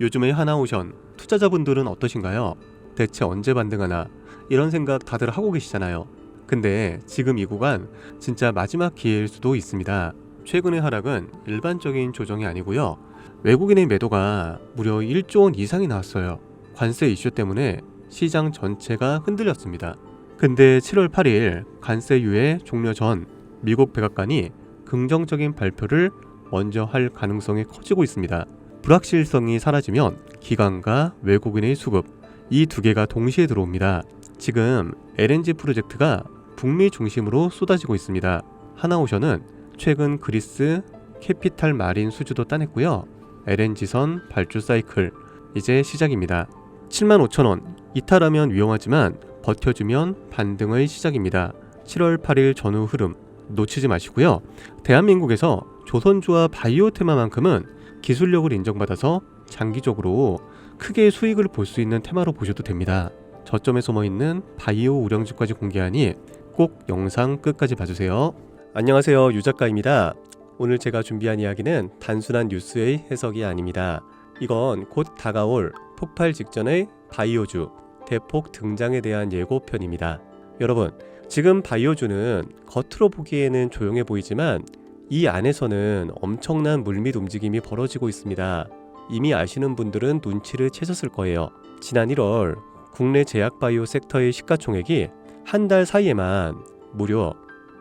요즘의 하나오션 투자자분들은 어떠신가요? 대체 언제 반등하나 이런 생각 다들 하고 계시잖아요. 근데 지금 이 구간 진짜 마지막 기회일 수도 있습니다. 최근의 하락은 일반적인 조정이 아니고요. 외국인의 매도가 무려 1조 원 이상이 나왔어요. 관세 이슈 때문에 시장 전체가 흔들렸습니다. 근데 7월 8일 관세 유예 종료 전 미국 백악관이 긍정적인 발표를 먼저 할 가능성이 커지고 있습니다. 불확실성이 사라지면 기관과 외국인의 수급, 이 두 개가 동시에 들어옵니다. 지금 LNG 프로젝트가 북미 중심으로 쏟아지고 있습니다. 하나오션은 최근 그리스 캐피탈 마린 수주도 따냈고요. LNG선 발주 사이클 이제 시작입니다. 75,000원 이탈하면 위험하지만 버텨주면 반등의 시작입니다. 7월 8일 전후 흐름 놓치지 마시고요. 대한민국에서 조선주와 바이오 테마만큼은 기술력을 인정받아서 장기적으로 크게 수익을 볼 수 있는 테마로 보셔도 됩니다. 저점에 숨어있는 바이오 우량주까지 공개하니 꼭 영상 끝까지 봐주세요. 안녕하세요, 유작가입니다. 오늘 제가 준비한 이야기는 단순한 뉴스의 해석이 아닙니다. 이건 곧 다가올 폭발 직전의 바이오주 대폭 등장에 대한 예고편입니다. 여러분, 지금 바이오주는 겉으로 보기에는 조용해 보이지만 이 안에서는 엄청난 물밑 움직임이 벌어지고 있습니다. 이미 아시는 분들은 눈치를 채셨을 거예요. 지난 1월 국내 제약 바이오 섹터의 시가총액이 한 달 사이에만 무려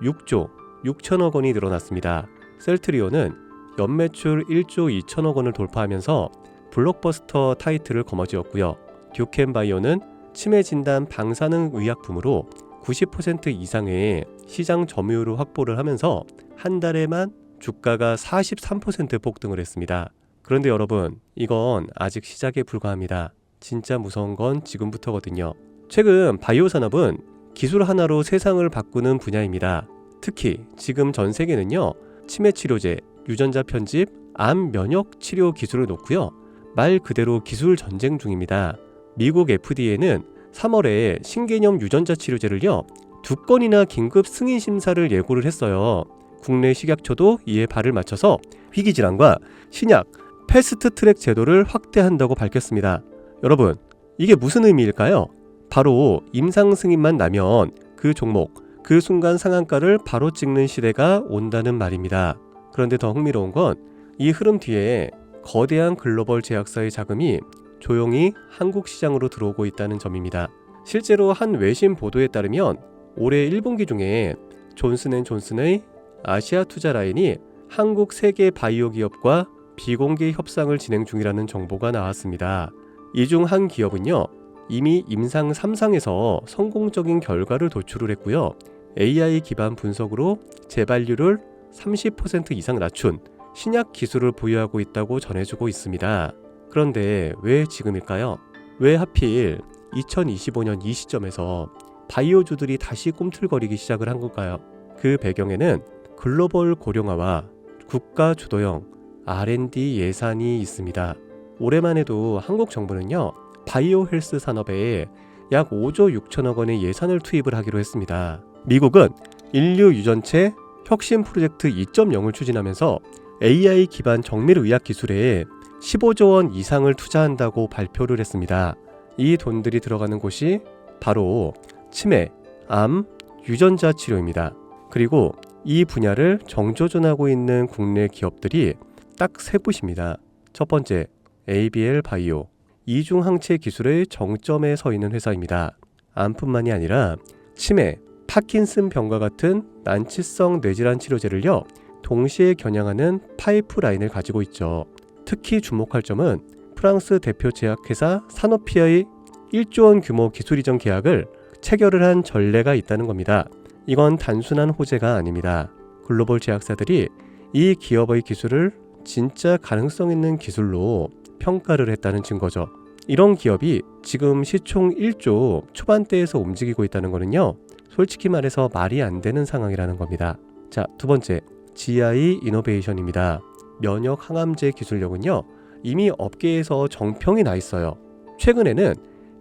6조 6천억 원이 늘어났습니다. 셀트리온은 연매출 1조 2천억 원을 돌파하면서 블록버스터 타이틀을 거머쥐었고요. 듀켄바이오는 치매 진단 방사능 의약품으로 90% 이상의 시장 점유율을 확보를 하면서 한 달에만 주가가 43% 폭등을 했습니다. 그런데 여러분, 이건 아직 시작에 불과합니다. 진짜 무서운 건 지금부터거든요. 최근 바이오 산업은 기술 하나로 세상을 바꾸는 분야입니다. 특히 지금 전 세계는요, 치매 치료제, 유전자 편집, 암 면역 치료 기술을 놓고요, 말 그대로 기술 전쟁 중입니다. 미국 FDA는 3월에 신개념 유전자 치료제를요 2건이나 긴급 승인 심사를 예고를 했어요. 국내 식약처도 이에 발을 맞춰서 희귀질환과 신약 패스트 트랙 제도를 확대한다고 밝혔습니다. 여러분, 이게 무슨 의미일까요? 바로 임상 승인만 나면 그 종목, 그 순간 상한가를 바로 찍는 시대가 온다는 말입니다. 그런데 더 흥미로운 건 이 흐름 뒤에 거대한 글로벌 제약사의 자금이 조용히 한국 시장으로 들어오고 있다는 점입니다. 실제로 한 외신 보도에 따르면 올해 1분기 중에 존슨앤존슨의 아시아 투자 라인이 한국 세계 바이오 기업과 비공개 협상을 진행 중이라는 정보가 나왔습니다. 이 중 한 기업은요, 이미 임상 3상에서 성공적인 결과를 도출을 했고요. AI 기반 분석으로 재발률을 30% 이상 낮춘 신약 기술을 보유하고 있다고 전해주고 있습니다. 그런데 왜 지금일까요? 왜 하필 2025년 이 시점에서 바이오주들이 다시 꿈틀거리기 시작을 한 걸까요? 그 배경에는 글로벌 고령화와 국가 주도형 R&D 예산이 있습니다. 올해만 해도 한국 정부는요, 바이오 헬스 산업에 약 5조 6천억 원의 예산을 투입을 하기로 했습니다. 미국은 인류 유전체 혁신 프로젝트 2.0을 추진하면서 AI 기반 정밀 의학 기술에 15조 원 이상을 투자한다고 발표를 했습니다. 이 돈들이 들어가는 곳이 바로 치매, 암, 유전자 치료입니다. 그리고 이 분야를 정조준하고 있는 국내 기업들이 딱 세 곳입니다. 첫 번째, ABL 바이오, 이중 항체 기술의 정점에 서 있는 회사입니다. 암뿐만이 아니라 치매, 파킨슨 병과 같은 난치성 뇌질환 치료제를요 동시에 겨냥하는 파이프라인을 가지고 있죠. 특히 주목할 점은 프랑스 대표 제약회사 사노피의 1조 원 규모 기술 이전 계약을 체결을 한 전례가 있다는 겁니다. 이건 단순한 호재가 아닙니다. 글로벌 제약사들이 이 기업의 기술을 진짜 가능성 있는 기술로 평가를 했다는 증거죠. 이런 기업이 지금 시총 1조 초반대에서 움직이고 있다는 거는요, 솔직히 말해서 말이 안 되는 상황이라는 겁니다. 자, 두 번째, GI 이노베이션입니다. 면역 항암제 기술력은요, 이미 업계에서 정평이 나 있어요. 최근에는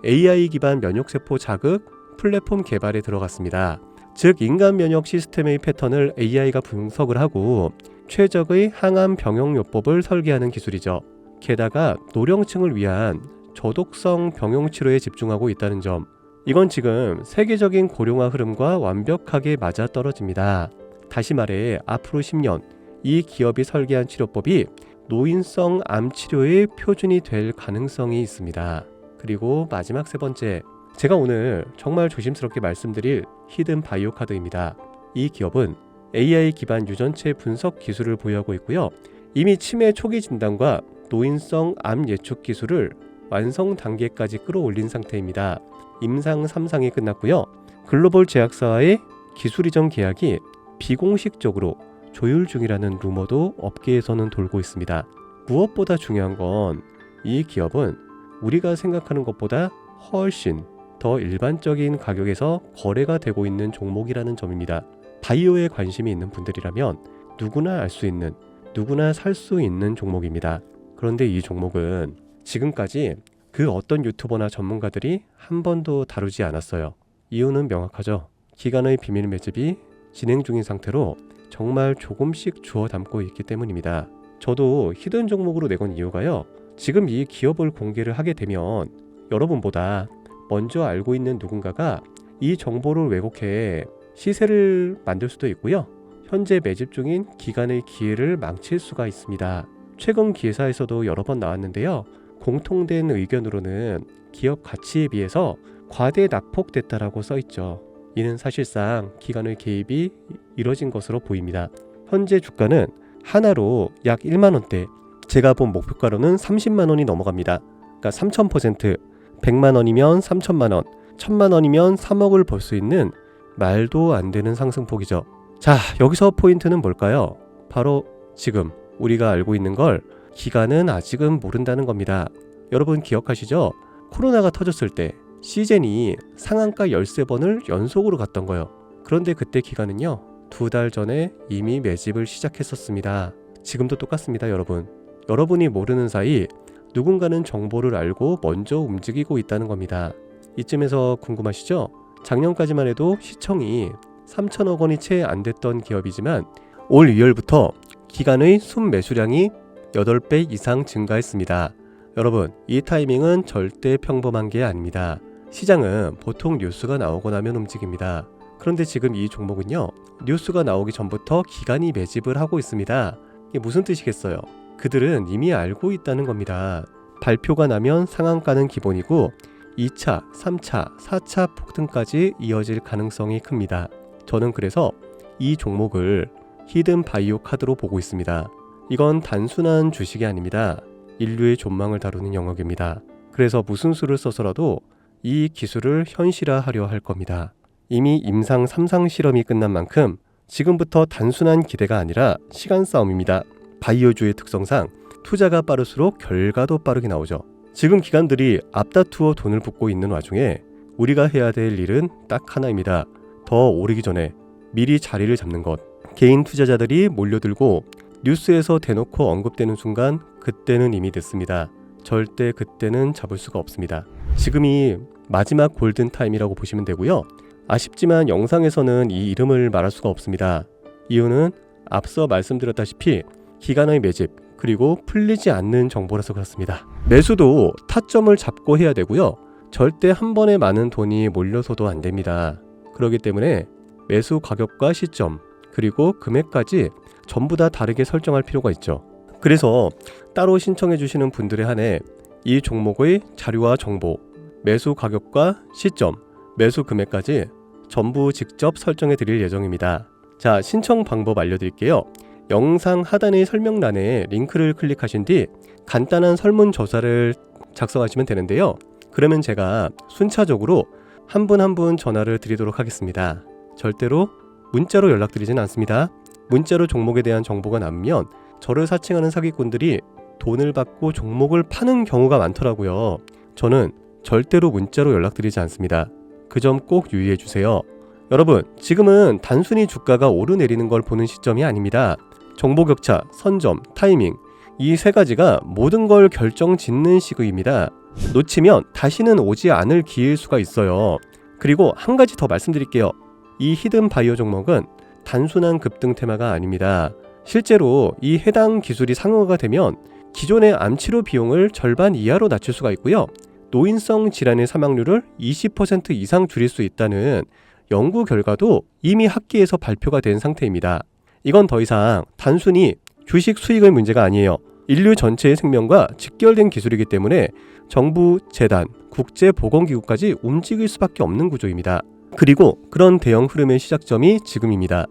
AI 기반 면역세포 자극 플랫폼 개발에 들어갔습니다. 즉, 인간 면역 시스템의 패턴을 AI가 분석을 하고 최적의 항암 병용 요법을 설계하는 기술이죠. 게다가 노령층을 위한 저독성 병용 치료에 집중하고 있다는 점, 이건 지금 세계적인 고령화 흐름과 완벽하게 맞아떨어집니다. 다시 말해 앞으로 10년 이 기업이 설계한 치료법이 노인성 암 치료의 표준이 될 가능성이 있습니다. 그리고 마지막 세 번째, 제가 오늘 정말 조심스럽게 말씀드릴 히든 바이오 카드입니다. 이 기업은 AI 기반 유전체 분석 기술을 보유하고 있고요. 이미 치매 초기 진단과 노인성 암 예측 기술을 완성 단계까지 끌어올린 상태입니다. 임상 3상이 끝났고요. 글로벌 제약사와의 기술 이전 계약이 비공식적으로 조율 중이라는 루머도 업계에서는 돌고 있습니다. 무엇보다 중요한 건 이 기업은 우리가 생각하는 것보다 훨씬 더 일반적인 가격에서 거래가 되고 있는 종목이라는 점입니다. 바이오에 관심이 있는 분들이라면 누구나 알 수 있는, 누구나 살 수 있는 종목입니다. 그런데 이 종목은 지금까지 그 어떤 유튜버나 전문가들이 한 번도 다루지 않았어요. 이유는 명확하죠. 기관의 비밀 매집이 진행 중인 상태로 정말 조금씩 주워 담고 있기 때문입니다. 저도 히든 종목으로 내건 이유가요. 지금 이 기업을 공개를 하게 되면 여러분보다 먼저 알고 있는 누군가가 이 정보를 왜곡해 시세를 만들 수도 있고요. 현재 매집 중인 기관의 기회를 망칠 수가 있습니다. 최근 기사에서도 여러 번 나왔는데요. 공통된 의견으로는 기업 가치에 비해서 과대 낙폭됐다라고 써있죠. 이는 사실상 기관의 개입이 이뤄진 것으로 보입니다. 현재 주가는 하나로 약 1만원대, 제가 본 목표가로는 30만원이 넘어갑니다. 그러니까 3000%, 100만원이면 3000만원, 1000만원이면 3억을 벌 수 있는 말도 안 되는 상승폭이죠. 자, 여기서 포인트는 뭘까요? 바로 지금 우리가 알고 있는 걸 기관은 아직은 모른다는 겁니다. 여러분 기억하시죠? 코로나가 터졌을 때 시젠이 상한가 13번을 연속으로 갔던 거예요. 그런데 그때 기관은요, 2달 전에 이미 매집을 시작했었습니다. 지금도 똑같습니다, 여러분. 여러분이 모르는 사이 누군가는 정보를 알고 먼저 움직이고 있다는 겁니다. 이쯤에서 궁금하시죠? 작년까지만 해도 시청이 3천억 원이 채 안 됐던 기업이지만 올 2월부터 기관의 순매수량이 8배 이상 증가했습니다. 여러분, 이 타이밍은 절대 평범한 게 아닙니다. 시장은 보통 뉴스가 나오고 나면 움직입니다. 그런데 지금 이 종목은요, 뉴스가 나오기 전부터 기관이 매집을 하고 있습니다. 이게 무슨 뜻이겠어요? 그들은 이미 알고 있다는 겁니다. 발표가 나면 상한가는 기본이고 2차, 3차, 4차 폭등까지 이어질 가능성이 큽니다. 저는 그래서 이 종목을 히든 바이오 카드로 보고 있습니다. 이건 단순한 주식이 아닙니다. 인류의 존망을 다루는 영역입니다. 그래서 무슨 수를 써서라도 이 기술을 현실화하려 할 겁니다. 이미 임상 3상 실험이 끝난 만큼 지금부터 단순한 기대가 아니라 시간 싸움입니다. 바이오주의 특성상 투자가 빠를수록 결과도 빠르게 나오죠. 지금 기관들이 앞다투어 돈을 붓고 있는 와중에 우리가 해야 될 일은 딱 하나입니다. 더 오르기 전에 미리 자리를 잡는 것. 개인 투자자들이 몰려들고 뉴스에서 대놓고 언급되는 순간 그때는 이미 늦습니다. 절대 그때는 잡을 수가 없습니다. 지금이 마지막 골든타임이라고 보시면 되고요. 아쉽지만 영상에서는 이 이름을 말할 수가 없습니다. 이유는 앞서 말씀드렸다시피 기관의 매집 그리고 풀리지 않는 정보라서 그렇습니다. 매수도 타점을 잡고 해야 되고요. 절대 한 번에 많은 돈이 몰려서도 안 됩니다. 그렇기 때문에 매수 가격과 시점 그리고 금액까지 전부 다 다르게 설정할 필요가 있죠. 그래서 따로 신청해 주시는 분들에 한해 이 종목의 자료와 정보, 매수 가격과 시점, 매수 금액까지 전부 직접 설정해 드릴 예정입니다. 자, 신청 방법 알려드릴게요. 영상 하단의 설명란에 링크를 클릭하신 뒤 간단한 설문조사를 작성하시면 되는데요. 그러면 제가 순차적으로 한 분 한 분 전화를 드리도록 하겠습니다. 절대로 문자로 연락드리진 않습니다. 문자로 종목에 대한 정보가 남으면 저를 사칭하는 사기꾼들이 돈을 받고 종목을 파는 경우가 많더라고요. 저는 절대로 문자로 연락드리지 않습니다. 그 점 꼭 유의해 주세요. 여러분, 지금은 단순히 주가가 오르내리는 걸 보는 시점이 아닙니다. 정보 격차, 선점, 타이밍, 이 세 가지가 모든 걸 결정짓는 시기입니다. 놓치면 다시는 오지 않을 기회일 수가 있어요. 그리고 한 가지 더 말씀드릴게요. 이 히든 바이오 종목은 단순한 급등 테마가 아닙니다. 실제로 이 해당 기술이 상용화가 되면 기존의 암치료 비용을 절반 이하로 낮출 수가 있고요. 노인성 질환의 사망률을 20% 이상 줄일 수 있다는 연구 결과도 이미 학계에서 발표가 된 상태입니다. 이건 더 이상 단순히 주식 수익의 문제가 아니에요. 인류 전체의 생명과 직결된 기술이기 때문에 정부, 재단, 국제보건기구까지 움직일 수밖에 없는 구조입니다. 그리고 그런 대형 흐름의 시작점이 지금입니다.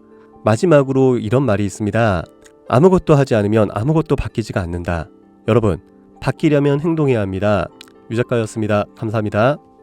마지막으로 이런 말이 있습니다. 아무것도 하지 않으면 아무것도 바뀌지가 않는다. 여러분, 바뀌려면 행동해야 합니다. 유 작가였습니다. 감사합니다.